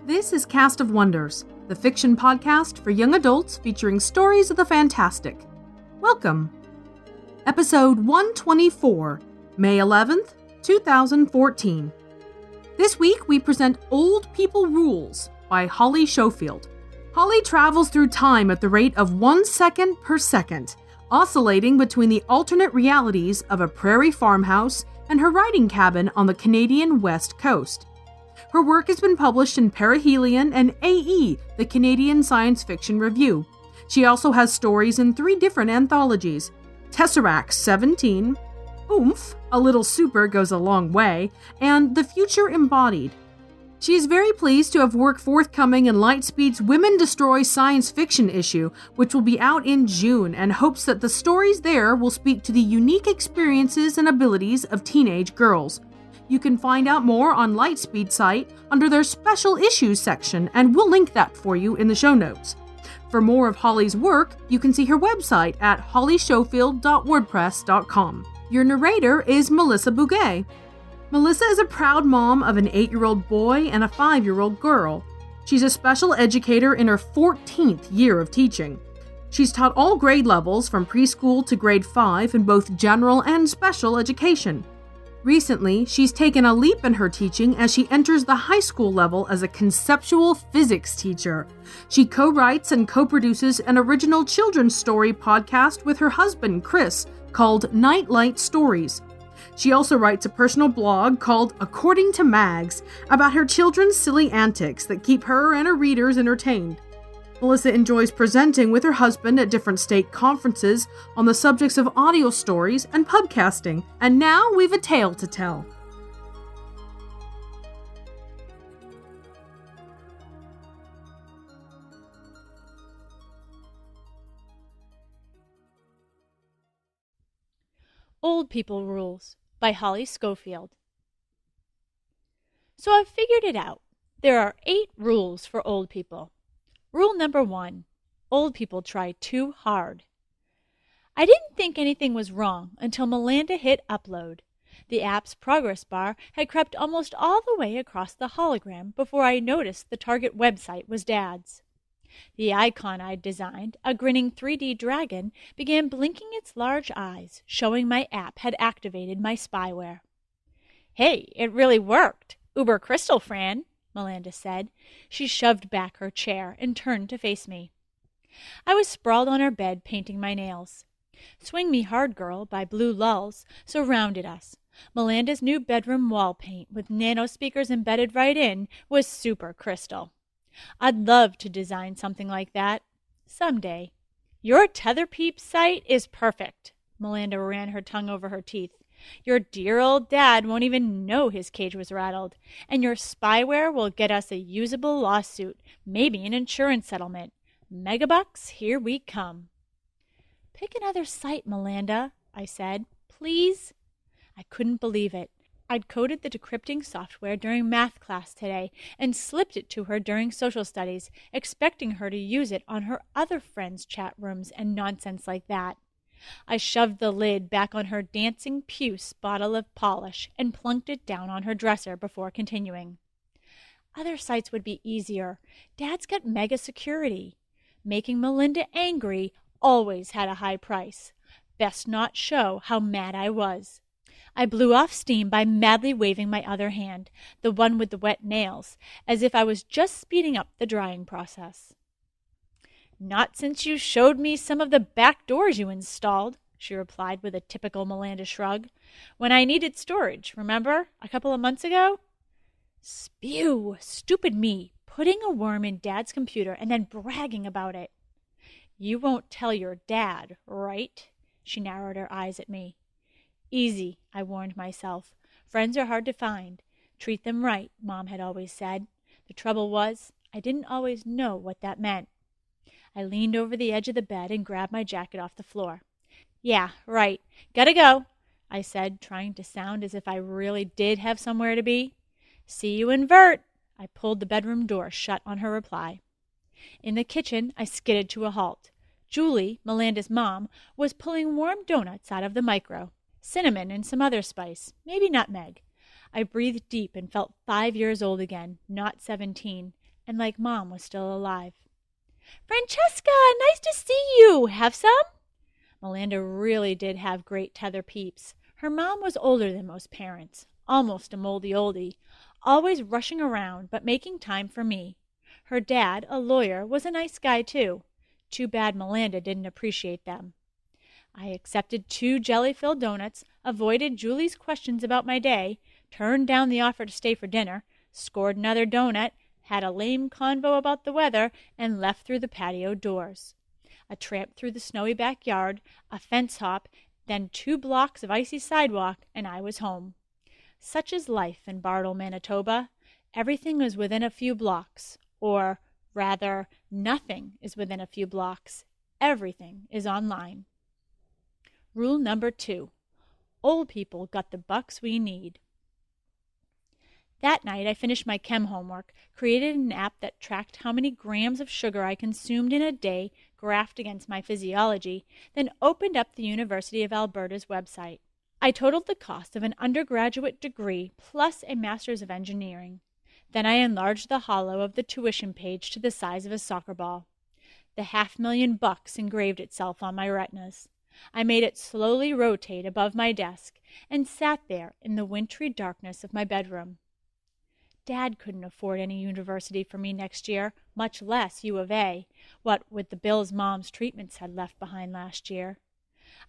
This is Cast of Wonders, the fiction podcast for young adults featuring stories of the fantastic. Welcome. Episode 124, May 11th, 2014. This week we present Old People Rules by Holly Schofield. Holly travels through time at the rate of 1 second per second, oscillating between the alternate realities of a prairie farmhouse and her writing cabin on the Canadian West Coast. Her work has been published in Perihelion and AE, the Canadian Science Fiction Review. She also has stories in 3 different anthologies: Tesseract 17, Oomph, A Little Super Goes a Long Way, and The Future Embodied. She is very pleased to have work forthcoming in Lightspeed's Women Destroy Science Fiction issue, which will be out in June, and hopes that the stories there will speak to the unique experiences and abilities of teenage girls. You can find out more on Lightspeed's site under their special issues section, and we'll link that for you in the show notes. For more of Holly's work, you can see her website at hollyschofield.wordpress.com. Your narrator is Melissa Bouguet. Melissa is a proud mom of an 8-year-old boy and a 5-year-old girl. She's a special educator in her 14th year of teaching. She's taught all grade levels from preschool to grade 5 in both general and special education. Recently, she's taken a leap in her teaching as she enters the high school level as a conceptual physics teacher. She co-writes and co-produces an original children's story podcast with her husband, Chris, called Nightlight Stories. She also writes a personal blog called According to Mags about her children's silly antics that keep her and her readers entertained. Melissa enjoys presenting with her husband at different state conferences on the subjects of audio stories and pubcasting, and now we've a tale to tell. Old People Rules by Holly Schofield. So I've figured it out. There are 8 rules for old people. Rule number 1, old people try too hard. I didn't think anything was wrong until Melinda hit upload. The app's progress bar had crept almost all the way across the hologram before I noticed the target website was Dad's. The icon I'd designed, a grinning 3D dragon, began blinking its large eyes, showing my app had activated my spyware. Hey, it really worked. Uber Crystal, Fran, Melinda said. She shoved back her chair and turned to face me. I was sprawled on her bed painting my nails. Swing Me Hard Girl by Blue Lulls surrounded us. Melinda's new bedroom wall paint with nano speakers embedded right in was super crystal. I'd love to design something like that. Someday. Your Tether Peeps site is perfect. Melinda ran her tongue over her teeth. Your dear old dad won't even know his cage was rattled, and your spyware will get us a usable lawsuit, maybe an insurance settlement. Megabucks, here we come. Pick another site, Melinda, I said. Please? I couldn't believe it. I'd coded the decrypting software during math class today and slipped it to her during social studies, expecting her to use it on her other friends' chat rooms and nonsense like that. I shoved the lid back on her dancing puce bottle of polish and plunked it down on her dresser before continuing. Other sites would be easier. Dad's got mega security. Making Melinda angry always had a high price. Best not show how mad I was. I blew off steam by madly waving my other hand, the one with the wet nails, as if I was just speeding up the drying process. Not since you showed me some of the back doors you installed, she replied with a typical Melinda shrug. When I needed storage, remember? A couple of months ago? Spew! Stupid me, putting a worm in Dad's computer and then bragging about it. You won't tell your dad, right? She narrowed her eyes at me. Easy, I warned myself. Friends are hard to find. Treat them right, Mom had always said. The trouble was, I didn't always know what that meant. I leaned over the edge of the bed and grabbed my jacket off the floor. Yeah, right. Gotta go, I said, trying to sound as if I really did have somewhere to be. See you in Vert. I pulled the bedroom door shut on her reply. In the kitchen, I skidded to a halt. Julie, Melinda's mom, was pulling warm donuts out of the micro. Cinnamon and some other spice, maybe nutmeg. I breathed deep and felt 5 years old again, not 17. and like Mom was still alive. "Francesca, nice to see you. Have some?" Melinda really did have great tether peeps. Her mom was older than most parents, almost a moldy oldie, always rushing around but making time for me. Her dad, a lawyer, was a nice guy too. Too bad Melinda didn't appreciate them. I accepted 2 jelly-filled donuts, avoided Julie's questions about my day, turned down the offer to stay for dinner, scored another donut, had a lame convo about the weather, and left through the patio doors. A tramp through the snowy backyard, a fence hop, then 2 blocks of icy sidewalk, and I was home. Such is life in Bartle, Manitoba. Everything is within a few blocks, or rather, nothing is within a few blocks. Everything is online. Rule number 2. Old people got the bucks we need. That night I finished my chem homework, created an app that tracked how many grams of sugar I consumed in a day graphed against my physiology, then opened up the University of Alberta's website. I totaled the cost of an undergraduate degree plus a Master's of Engineering. Then I enlarged the hollow of the tuition page to the size of a soccer ball. The $500,000 engraved itself on my retinas. I made it slowly rotate above my desk and sat there in the wintry darkness of my bedroom. Dad couldn't afford any university for me next year, much less U of A, what with the bills Mom's treatments had left behind last year.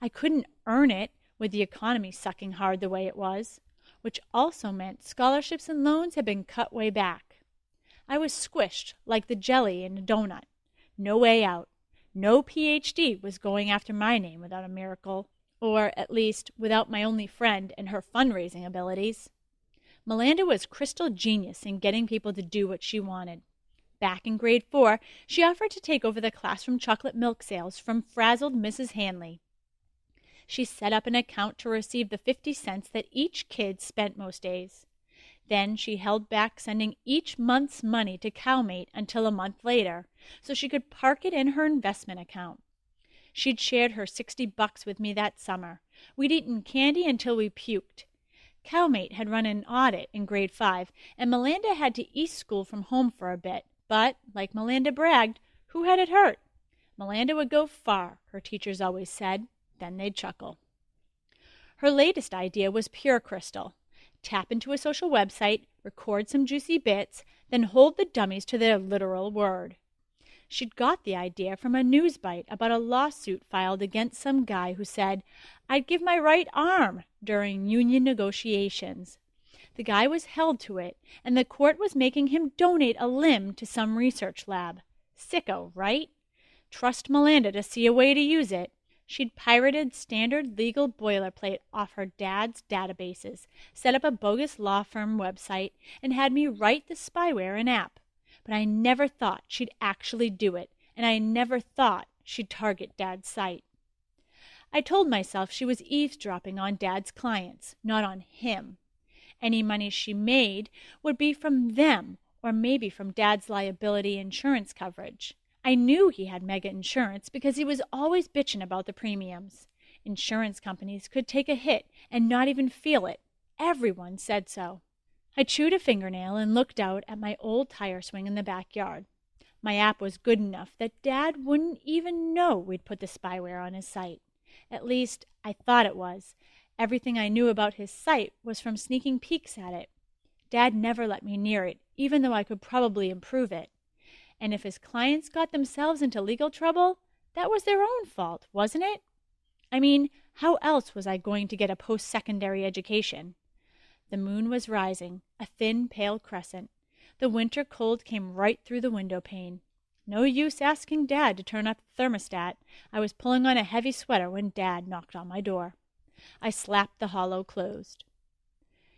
I couldn't earn it with the economy sucking hard the way it was, which also meant scholarships and loans had been cut way back. I was squished like the jelly in a donut. No way out. No PhD was going after my name without a miracle, or at least without my only friend and her fundraising abilities. Melinda was crystal genius in getting people to do what she wanted. Back in grade 4, she offered to take over the classroom chocolate milk sales from frazzled Mrs. Hanley. She set up an account to receive the 50 cents that each kid spent most days. Then she held back sending each month's money to Cowmate until a month later, so she could park it in her investment account. She'd shared her $60 with me that summer. We'd eaten candy until we puked. Cowmate had run an audit in grade 5, and Melinda had to East School from home for a bit. But, like Melinda bragged, who had it hurt? Melinda would go far, her teachers always said. Then they'd chuckle. Her latest idea was Pure Crystal. Tap into a social website, record some juicy bits, then hold the dummies to their literal word. She'd got the idea from a news bite about a lawsuit filed against some guy who said, "I'd give my right arm" during union negotiations. The guy was held to it, and the court was making him donate a limb to some research lab. Sicko, right? Trust Melinda to see a way to use it. She'd pirated standard legal boilerplate off her dad's databases, set up a bogus law firm website, and had me write the spyware and app. But I never thought she'd actually do it, and I never thought she'd target Dad's site. I told myself she was eavesdropping on Dad's clients, not on him. Any money she made would be from them, or maybe from Dad's liability insurance coverage. I knew he had mega insurance because he was always bitching about the premiums. Insurance companies could take a hit and not even feel it. Everyone said so. I chewed a fingernail and looked out at my old tire swing in the backyard. My app was good enough that Dad wouldn't even know we'd put the spyware on his site. At least, I thought it was. Everything I knew about his site was from sneaking peeks at it. Dad never let me near it, even though I could probably improve it. And if his clients got themselves into legal trouble, that was their own fault, wasn't it? I mean, how else was I going to get a post-secondary education? The moon was rising, a thin, pale crescent. The winter cold came right through the window pane. No use asking Dad to turn up the thermostat. I was pulling on a heavy sweater when Dad knocked on my door. I slapped the hollow closed.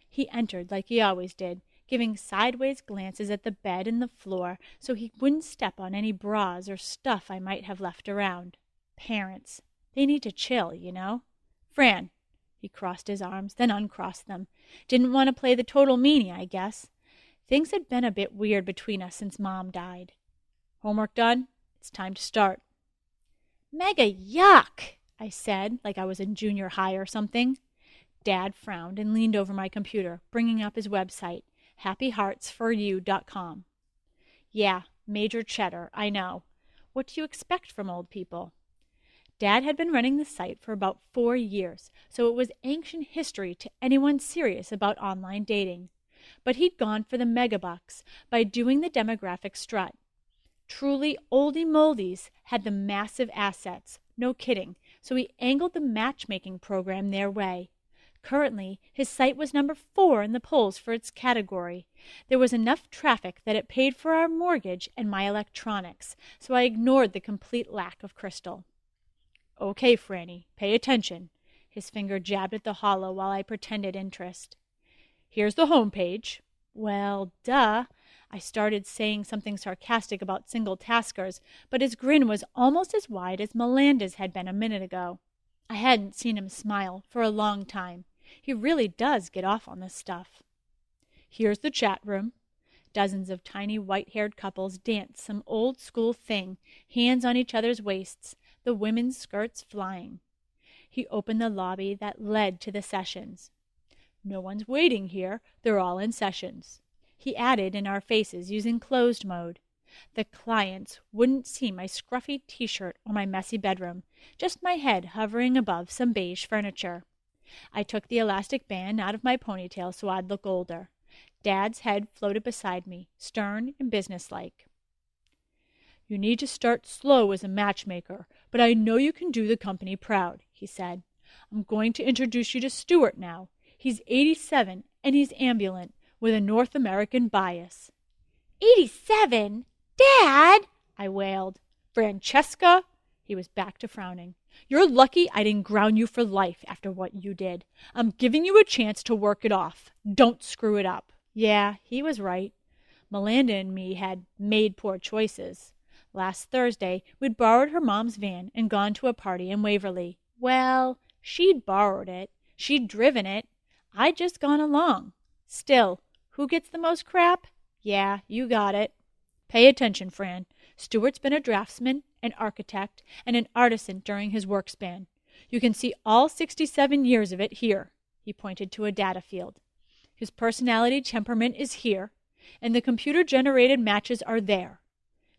He entered like he always did, giving sideways glances at the bed and the floor so he wouldn't step on any bras or stuff I might have left around. Parents. They need to chill, you know. "Fran." He crossed his arms, then uncrossed them. "Didn't want to play the total meanie, I guess. Things had been a bit weird between us since Mom died. Homework done? It's time to start." "Mega yuck," I said, like I was in junior high or something. Dad frowned and leaned over my computer, bringing up his website, happyheartsforyou.com. Yeah, major cheddar, I know. What do you expect from old people? Dad had been running the site for about 4 years, so it was ancient history to anyone serious about online dating. But he'd gone for the megabucks by doing the demographic strut. Truly oldie moldies had the massive assets, no kidding, so he angled the matchmaking program their way. Currently, his site was number 4 in the polls for its category. There was enough traffic that it paid for our mortgage and my electronics, so I ignored the complete lack of Crystal. Okay, Franny, pay attention. His finger jabbed at the hollow while I pretended interest. Here's the home page. Well, duh. I started saying something sarcastic about single taskers, but his grin was almost as wide as Melanda's had been a minute ago. I hadn't seen him smile for a long time. He really does get off on this stuff. Here's the chat room. Dozens of tiny white-haired couples danced some old-school thing, hands on each other's waists, the women's skirts flying. He opened the lobby that led to the sessions. No one's waiting here. They're all in sessions. He added in our faces using closed mode. The clients wouldn't see my scruffy t-shirt or my messy bedroom, just my head hovering above some beige furniture. I took the elastic band out of my ponytail so I'd look older. Dad's head floated beside me, stern and businesslike. You need to start slow as a matchmaker, but I know you can do the company proud, he said. I'm going to introduce you to Stuart now. He's 87 and he's ambulant, with a North American bias. 87? Dad! I wailed. Francesca! He was back to frowning. You're lucky I didn't ground you for life after what you did. I'm giving you a chance to work it off. Don't screw it up. Yeah, he was right. Melanda and me had made poor choices. Last Thursday, we'd borrowed her mom's van and gone to a party in Waverly. Well, she'd borrowed it. She'd driven it. I'd just gone along. Still, who gets the most crap? Yeah, you got it. Pay attention, Fran. Stuart's been a draftsman, an architect, and an artisan during his work span. You can see all 67 years of it here. He pointed to a data field. His personality temperament is here, and the computer-generated matches are there.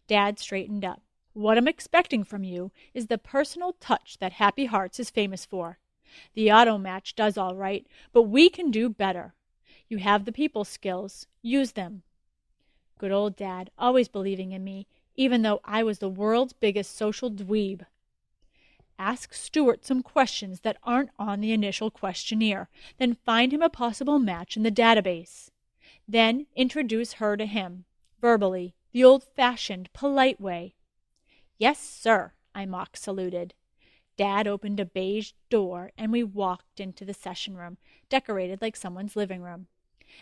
Dad straightened up. What I'm expecting from you is the personal touch that Happy Hearts is famous for. The auto match does all right, but we can do better. You have the people skills. Use them. Good old Dad, always believing in me, even though I was the world's biggest social dweeb. Ask Stuart some questions that aren't on the initial questionnaire, then find him a possible match in the database. Then introduce her to him, verbally, the old-fashioned, polite way. Yes, sir, I mock saluted. Dad opened a beige door, and we walked into the session room, decorated like someone's living room.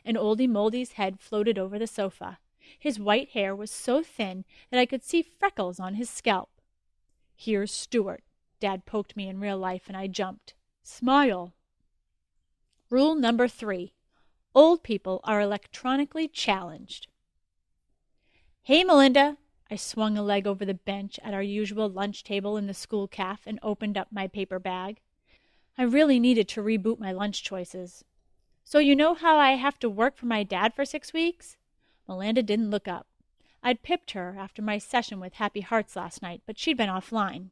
An oldie-moldie's head floated over the sofa. His white hair was so thin that I could see freckles on his scalp. Here's Stuart. Dad poked me in real life, and I jumped. Smile. Rule number 3. Old people are electronically challenged. Hey, Melinda. I swung a leg over the bench at our usual lunch table in the school caf and opened up my paper bag. I really needed to reboot my lunch choices. So you know how I have to work for my dad for 6 weeks? Melinda didn't look up. I'd pipped her after my session with Happy Hearts last night, but she'd been offline.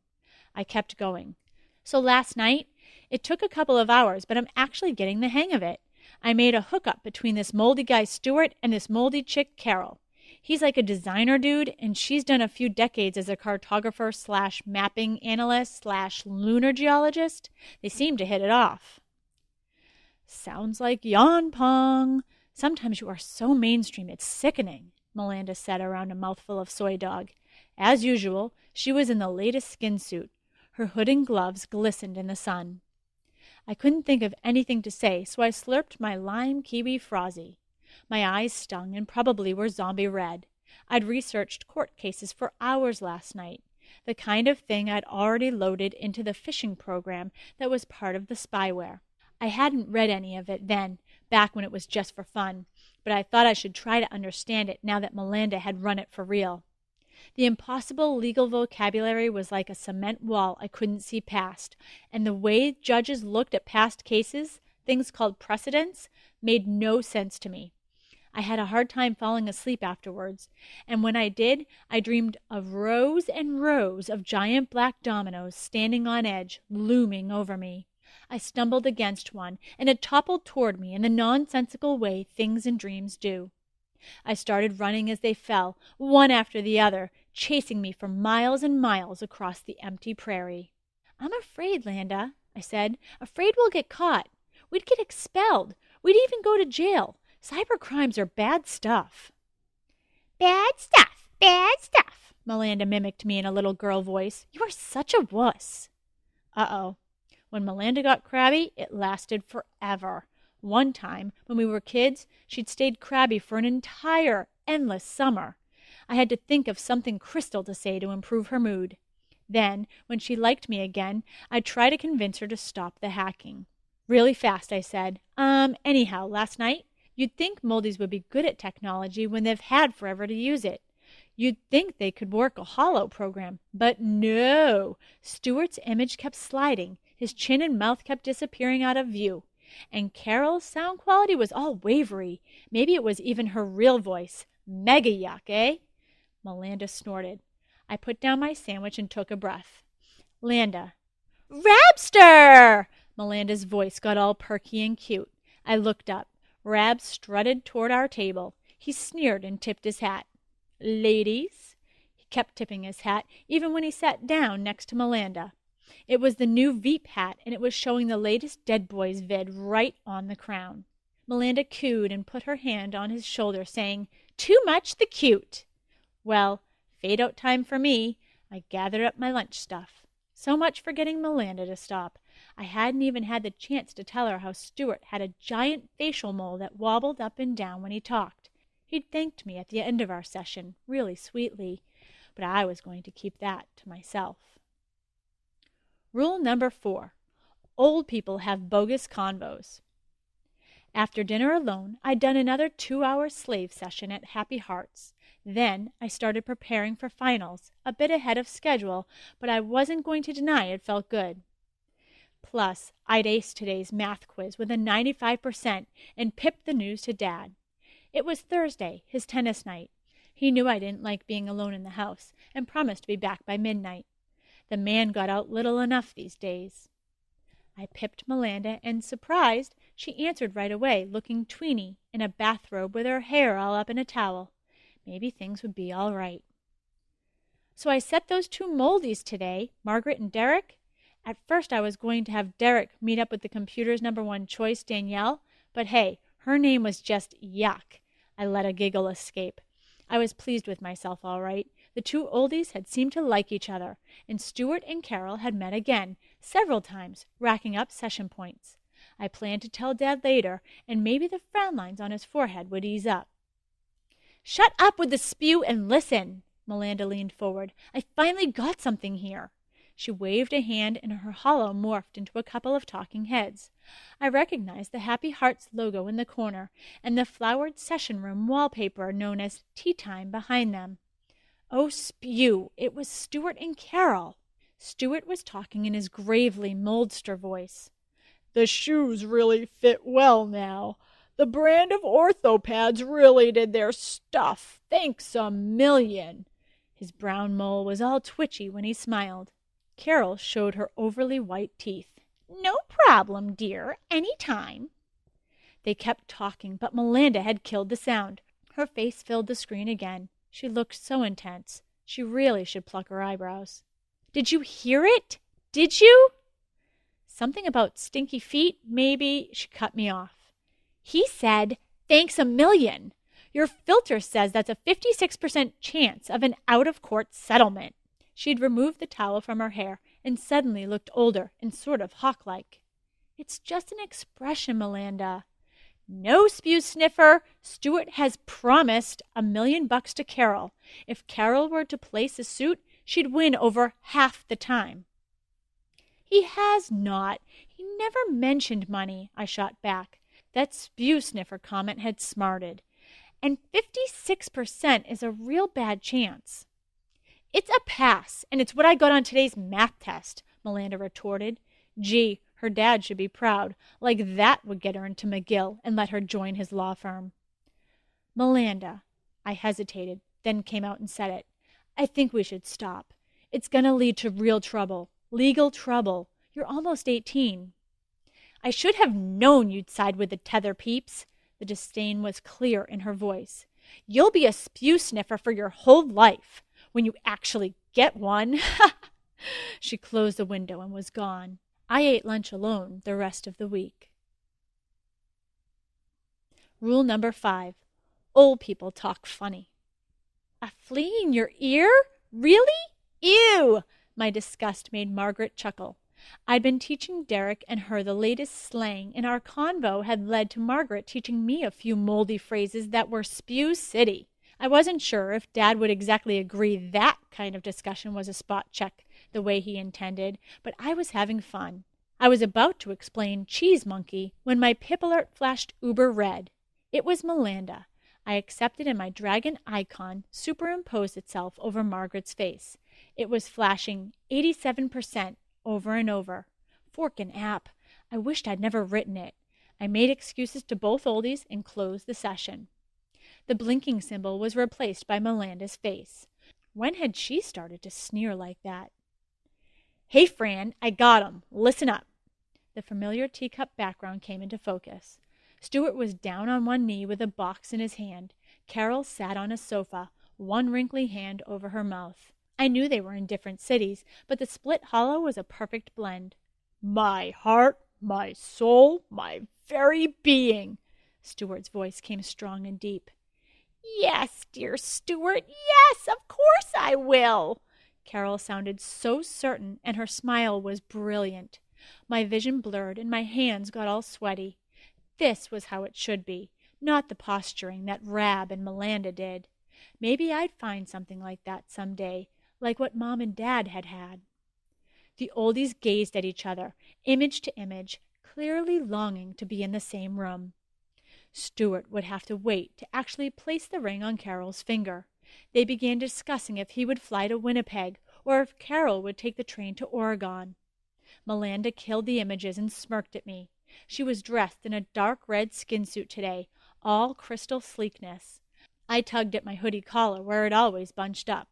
I kept going. So last night, it took a couple of hours, but I'm actually getting the hang of it. I made a hookup between this moldy guy Stuart and this moldy chick Carol. He's like a designer dude, and she's done a few decades as a cartographer/mapping analyst/lunar geologist. They seem to hit it off. Sounds like Yon Pong. Sometimes you are so mainstream, it's sickening, Melinda said around a mouthful of soy dog. As usual, she was in the latest skin suit. Her hood and gloves glistened in the sun. I couldn't think of anything to say, so I slurped my lime kiwi frothy. My eyes stung and probably were zombie red. I'd researched court cases for hours last night, the kind of thing I'd already loaded into the phishing program that was part of the spyware. I hadn't read any of it then, back when it was just for fun, but I thought I should try to understand it now that Melinda had run it for real. The impossible legal vocabulary was like a cement wall I couldn't see past, and the way judges looked at past cases, things called precedents, made no sense to me. I had a hard time falling asleep afterwards, and when I did, I dreamed of rows and rows of giant black dominoes standing on edge, looming over me. I stumbled against one, and it toppled toward me in the nonsensical way things in dreams do. I started running as they fell, one after the other, chasing me for miles and miles across the empty prairie. "I'm afraid, Landa," I said. "Afraid we'll get caught. We'd get expelled. We'd even go to jail. Cybercrimes are bad stuff." "Bad stuff, bad stuff," Melinda mimicked me in a little girl voice. "You are such a wuss." Uh-oh. When Melinda got crabby, it lasted forever. One time, when we were kids, she'd stayed crabby for an entire, endless summer. I had to think of something crystal to say to improve her mood. Then, when she liked me again, I'd try to convince her to stop the hacking. Really fast, I said, anyhow, last night, you'd think Moldies would be good at technology when they've had forever to use it. You'd think they could work a holo program, but no. Stuart's image kept sliding, his chin and mouth kept disappearing out of view, and Carol's sound quality was all wavery. Maybe it was even her real voice. Mega yuck, eh? Melinda snorted. I put down my sandwich and took a breath. Landa. "Rabster!" Melinda's voice got all perky and cute. I looked up. Rab strutted toward our table. He sneered and tipped his hat. "Ladies?" He kept tipping his hat, even when he sat down next to Melinda. It was the new Veep hat, and it was showing the latest Dead Boys vid right on the crown. Melinda cooed and put her hand on his shoulder, saying, "Too much the cute." Well, fade-out time for me. I gathered up my lunch stuff. So much for getting Melinda to stop. I hadn't even had the chance to tell her how Stuart had a giant facial mole that wobbled up and down when he talked. He'd thanked me at the end of our session, really sweetly, but I was going to keep that to myself. Rule number 4. Old people have bogus convos. After dinner alone, I'd done another 2-hour slave session at Happy Hearts. Then I started preparing for finals, a bit ahead of schedule, but I wasn't going to deny it felt good. Plus, I'd aced today's math quiz with a 95% and pipped the news to Dad. It was Thursday, his tennis night. He knew I didn't like being alone in the house and promised to be back by midnight. The man got out little enough these days. I pipped Melinda, and surprised, she answered right away, looking tweeny, in a bathrobe with her hair all up in a towel. Maybe things would be all right. "So I set those 2 Moldies today, Margaret and Derek. At first I was going to have Derek meet up with the computer's #1 choice, Danielle, but hey, her name was just yuck." I let a giggle escape. I was pleased with myself, all right. The 2 oldies had seemed to like each other, and Stuart and Carol had met again, several times, racking up session points. I planned to tell Dad later, and maybe the frown lines on his forehead would ease up. "Shut up with the spew and listen!" Melinda leaned forward. "I finally got something here." She waved a hand, and her hollow morphed into a couple of talking heads. I recognized the Happy Hearts logo in the corner, and the flowered session room wallpaper known as Tea Time behind them. Oh, spew! It was Stuart and Carol. Stuart was talking in his gravely Moldster voice. "The shoes really fit well now. The brand of orthopads really did their stuff. Thanks a million." His brown mole was all twitchy when he smiled. Carol showed her overly white teeth. "No problem, dear. Any time." They kept talking, but Melinda had killed the sound. Her face filled the screen again. She looked so intense. She really should pluck her eyebrows. "Did you hear it? Did you?" Something about stinky feet, maybe. She cut me off. "He said, 'Thanks a million.' Your filter says that's a 56% chance of an out-of-court settlement." She'd removed the towel from her hair and suddenly looked older and sort of hawk-like. "It's just an expression, Melinda." "No, spew sniffer. Stuart has promised $1 million to Carol. If Carol were to place a suit, she'd win over half the time." "He has not. He never mentioned money," I shot back. That spew sniffer comment had smarted. "And 56% is a real bad chance." "It's a pass, and it's what I got on today's math test," Melinda retorted. Gee, her dad should be proud. Like that would get her into McGill and let her join his law firm. Melinda. I hesitated, then came out and said it. I think we should stop. It's going to lead to real trouble. Legal trouble. You're almost 18. I should have known you'd side with the tether peeps. The disdain was clear in her voice. You'll be a spew sniffer for your whole life, when you actually get one. She closed the window and was gone. I ate lunch alone the rest of the week. Rule number 5. Old people talk funny. A flea in your ear? Really? Ew! My disgust made Margaret chuckle. I'd been teaching Derek and her the latest slang, and our convo had led to Margaret teaching me a few moldy phrases that were Spew City. I wasn't sure if Dad would exactly agree that kind of discussion was a spot check the way he intended, but I was having fun. I was about to explain cheese monkey when my pip alert flashed uber red. It was Melinda. I accepted, and my dragon icon superimposed itself over Margaret's face. It was flashing 87% over and over. Forkin' app. I wished I'd never written it. I made excuses to both oldies and closed the session. The blinking symbol was replaced by Melinda's face. When had she started to sneer like that? Hey, Fran, I got 'em. Listen up. The familiar teacup background came into focus. Stuart was down on one knee with a box in his hand. Carol sat on a sofa, one wrinkly hand over her mouth. I knew they were in different cities, but the split hollow was a perfect blend. My heart, my soul, my very being. Stuart's voice came strong and deep. Yes, dear Stuart, yes, of course I will. Carol sounded so certain, and her smile was brilliant. My vision blurred, and my hands got all sweaty. This was how it should be, not the posturing that Rab and Melinda did. Maybe I'd find something like that some day, like what Mom and Dad had had. The oldies gazed at each other, image to image, clearly longing to be in the same room. Stuart would have to wait to actually place the ring on Carol's finger. They began discussing if he would fly to Winnipeg or if Carol would take the train to Oregon. Melinda killed the images and smirked at me. She was dressed in a dark red skin suit today, all crystal sleekness. I tugged at my hoodie collar where it always bunched up.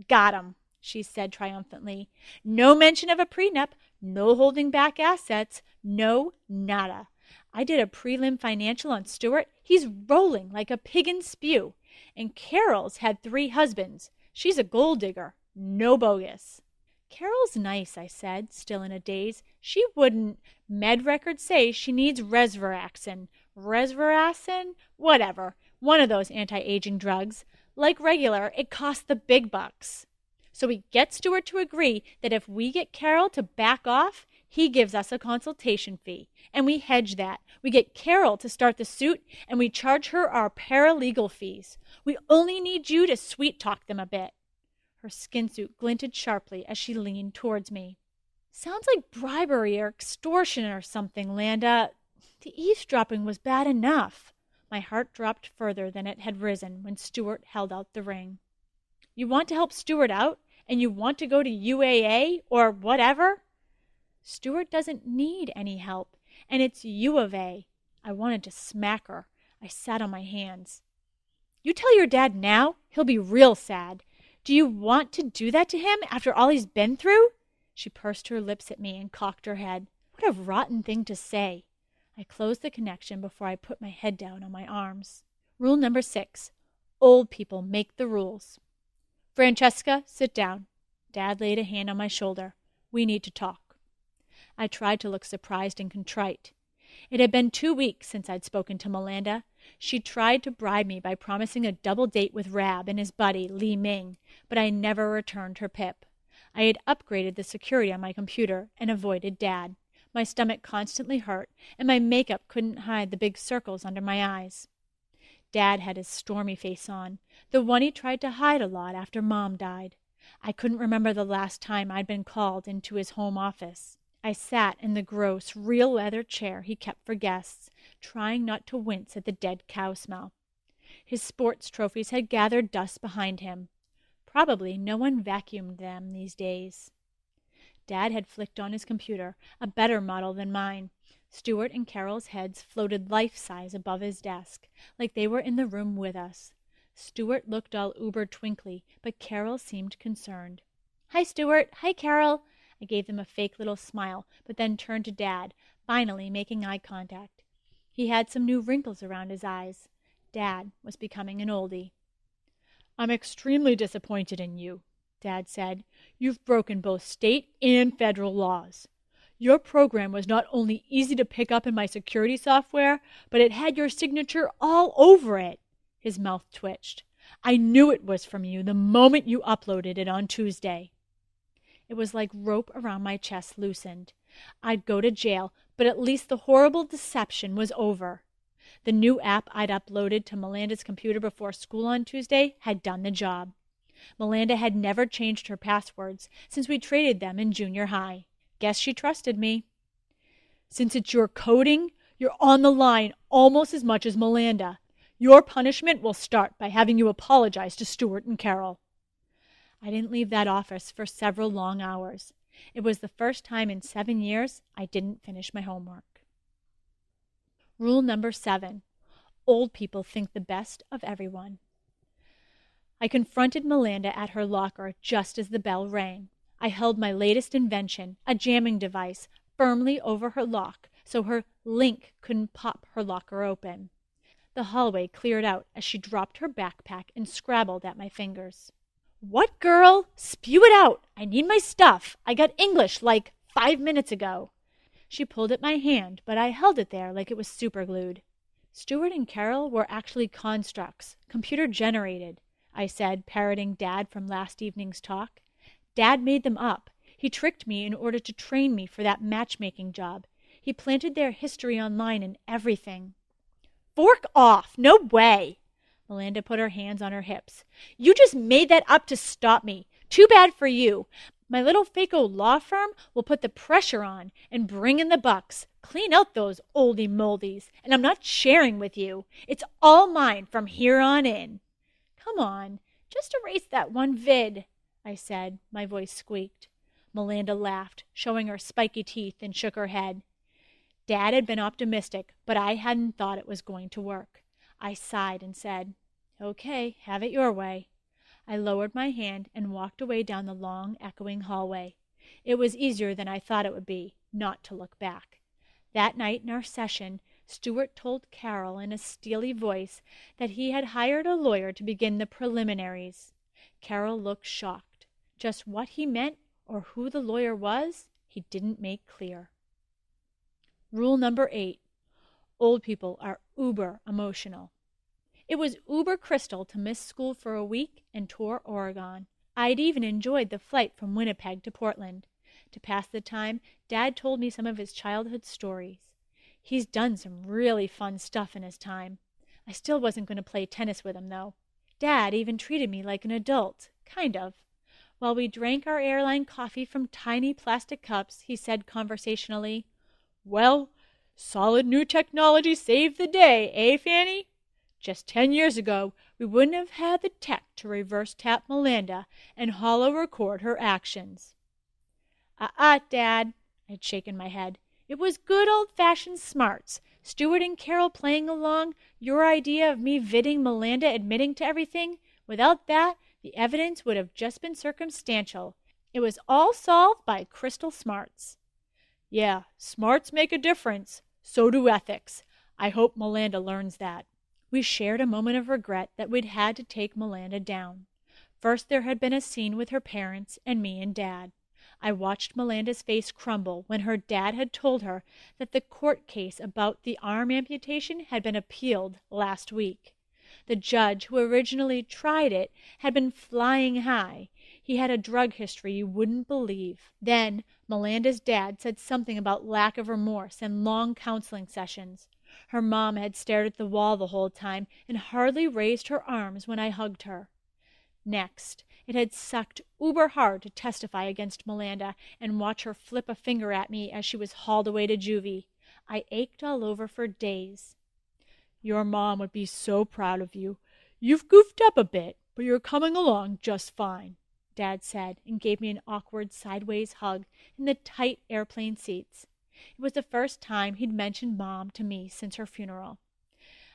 Got 'em, she said triumphantly. No mention of a prenup, no holding back assets, no nada. I did a prelim financial on Stuart. He's rolling like a pig in spew. And Carol's had 3 husbands. She's a gold digger. No bogus. Carol's nice, I said, still in a daze. She wouldn't. Med records say she needs resveratrol. Resveratrol? Whatever. One of those anti-aging drugs. Like regular, it costs the big bucks. So we get Stuart to agree that if we get Carol to back off, he gives us a consultation fee. And we hedge that. We get Carol to start the suit, and we charge her our paralegal fees. We only need you to sweet-talk them a bit. Her skin suit glinted sharply as she leaned towards me. Sounds like bribery or extortion or something, Landa. The eavesdropping was bad enough. My heart dropped further than it had risen when Stuart held out the ring. You want to help Stuart out? And you want to go to UAA or whatever? Stuart doesn't need any help, and it's U of A. I wanted to smack her. I sat on my hands. You tell your dad now, he'll be real sad. Do you want to do that to him after all he's been through? She pursed her lips at me and cocked her head. What a rotten thing to say. I closed the connection before I put my head down on my arms. Rule number 6. Old people make the rules. Francesca, sit down. Dad laid a hand on my shoulder. We need to talk. I tried to look surprised and contrite. It had been 2 weeks since I'd spoken to Melinda. She tried to bribe me by promising a double date with Rab and his buddy, Li Ming, but I never returned her pip. I had upgraded the security on my computer and avoided Dad. My stomach constantly hurt, and my makeup couldn't hide the big circles under my eyes. Dad had his stormy face on, the one he tried to hide a lot after Mom died. I couldn't remember the last time I'd been called into his home office. I sat in the gross, real leather chair he kept for guests, trying not to wince at the dead cow smell. His sports trophies had gathered dust behind him. Probably no one vacuumed them these days. Dad had flicked on his computer, a better model than mine. Stuart and Carol's heads floated life-size above his desk, like they were in the room with us. Stuart looked all uber twinkly, but Carol seemed concerned. "Hi, Stuart. Hi, Carol." I gave them a fake little smile, but then turned to Dad, finally making eye contact. He had some new wrinkles around his eyes. Dad was becoming an oldie. "I'm extremely disappointed in you," Dad said. "You've broken both state and federal laws. Your program was not only easy to pick up in my security software, but it had your signature all over it." His mouth twitched. "I knew it was from you the moment you uploaded it on Tuesday." It was like rope around my chest loosened. I'd go to jail, but at least the horrible deception was over. The new app I'd uploaded to Melanda's computer before school on Tuesday had done the job. Melanda had never changed her passwords since we traded them in junior high. Guess she trusted me. "Since it's your coding, you're on the line almost as much as Melanda. Your punishment will start by having you apologize to Stuart and Carol." I didn't leave that office for several long hours. It was the first time in 7 years I didn't finish my homework. Rule number 7. Old people think the best of everyone. I confronted Melanda at her locker just as the bell rang. I held my latest invention, a jamming device, firmly over her lock so her link couldn't pop her locker open. The hallway cleared out as she dropped her backpack and scrabbled at my fingers. "What, girl? Spew it out. I need my stuff. I got English like 5 minutes ago." She pulled at my hand, but I held it there like it was superglued. "Stuart and Carol were actually constructs, computer-generated," I said, parroting Dad from last evening's talk. "Dad made them up. He tricked me in order to train me for that matchmaking job. He planted their history online and everything." "Fork off! No way!" Melanda put her hands on her hips. "You just made that up to stop me. Too bad for you. My little Faco law firm will put the pressure on and bring in the bucks. Clean out those oldie moldies, and I'm not sharing with you. It's all mine from here on in." "Come on, just erase that one vid," I said. My voice squeaked. Melanda laughed, showing her spiky teeth, and shook her head. Dad had been optimistic, but I hadn't thought it was going to work. I sighed and said, "Okay, have it your way." I lowered my hand and walked away down the long, echoing hallway. It was easier than I thought it would be, not to look back. That night in our session, Stuart told Carol in a steely voice that he had hired a lawyer to begin the preliminaries. Carol looked shocked. Just what he meant or who the lawyer was, he didn't make clear. Rule number 8. Old people are uber emotional. It was uber crystal to miss school for a week and tour Oregon. I'd even enjoyed the flight from Winnipeg to Portland. To pass the time, Dad told me some of his childhood stories. He's done some really fun stuff in his time. I still wasn't going to play tennis with him, though. Dad even treated me like an adult, kind of. While we drank our airline coffee from tiny plastic cups, he said conversationally, "Well, solid new technology saved the day, eh, Fanny? Just 10 years ago, we wouldn't have had the tech to reverse tap Melanda and hollow record her actions." Dad," I'd shaken my head. "It was good old-fashioned smarts. Stuart and Carol playing along, your idea of me vidding Melanda admitting to everything. Without that, the evidence would have just been circumstantial. It was all solved by crystal smarts." "Yeah, smarts make a difference. So do ethics. I hope Melanda learns that." We shared a moment of regret that we'd had to take Melanda down. First there had been a scene with her parents and me and Dad. I watched Melanda's face crumble when her dad had told her that the court case about the arm amputation had been appealed last week. The judge who originally tried it had been flying high. He had a drug history you wouldn't believe. Then Melanda's dad said something about lack of remorse and long counseling sessions. Her mom had stared at the wall the whole time and hardly raised her arms when I hugged her. Next, it had sucked uber hard to testify against Melanda and watch her flip a finger at me as she was hauled away to juvie. I ached all over for days. "Your mom would be so proud of you. You've goofed up a bit, but you're coming along just fine," Dad said, and gave me an awkward sideways hug in the tight airplane seats. It was the first time he'd mentioned Mom to me since her funeral.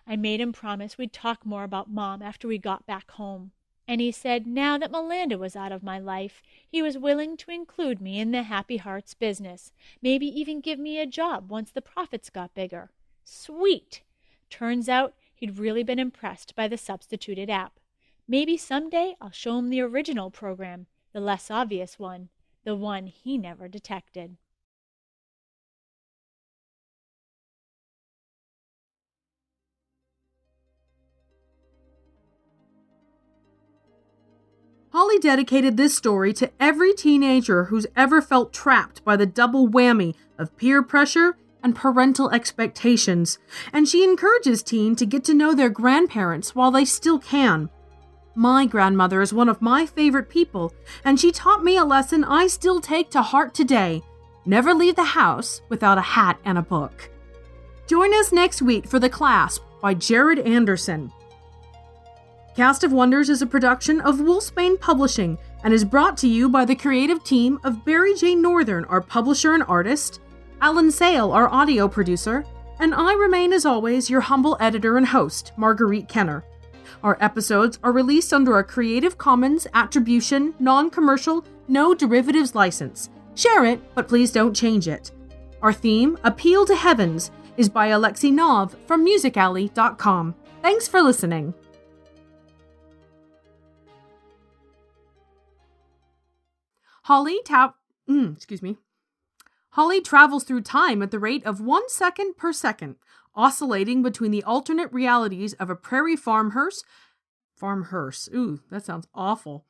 I made him promise we'd talk more about Mom after we got back home. And he said now that Melinda was out of my life, he was willing to include me in the Happy Hearts business, maybe even give me a job once the profits got bigger. Sweet! Turns out he'd really been impressed by the substituted app. Maybe someday I'll show him the original program, the less obvious one, the one he never detected. Holly dedicated this story to every teenager who's ever felt trapped by the double whammy of peer pressure and parental expectations, and she encourages teens to get to know their grandparents while they still can. My grandmother is one of my favorite people, and she taught me a lesson I still take to heart today: never leave the house without a hat and a book. Join us next week for The Clasp by Jared Anderson. Cast of Wonders is a production of Wolfsbane Publishing and is brought to you by the creative team of Barry J. Northern, our publisher and artist, Alan Sale, our audio producer, and I remain, as always, your humble editor and host, Marguerite Kenner. Our episodes are released under a Creative Commons Attribution, Non-Commercial, No Derivatives license. Share it, but please don't change it. Our theme, Appeal to Heavens, is by Alexei Nov from musicalley.com. Thanks for listening. Holly travels through time at the rate of 1 second per second, oscillating between the alternate realities of a prairie farm hearse. Ooh, that sounds awful.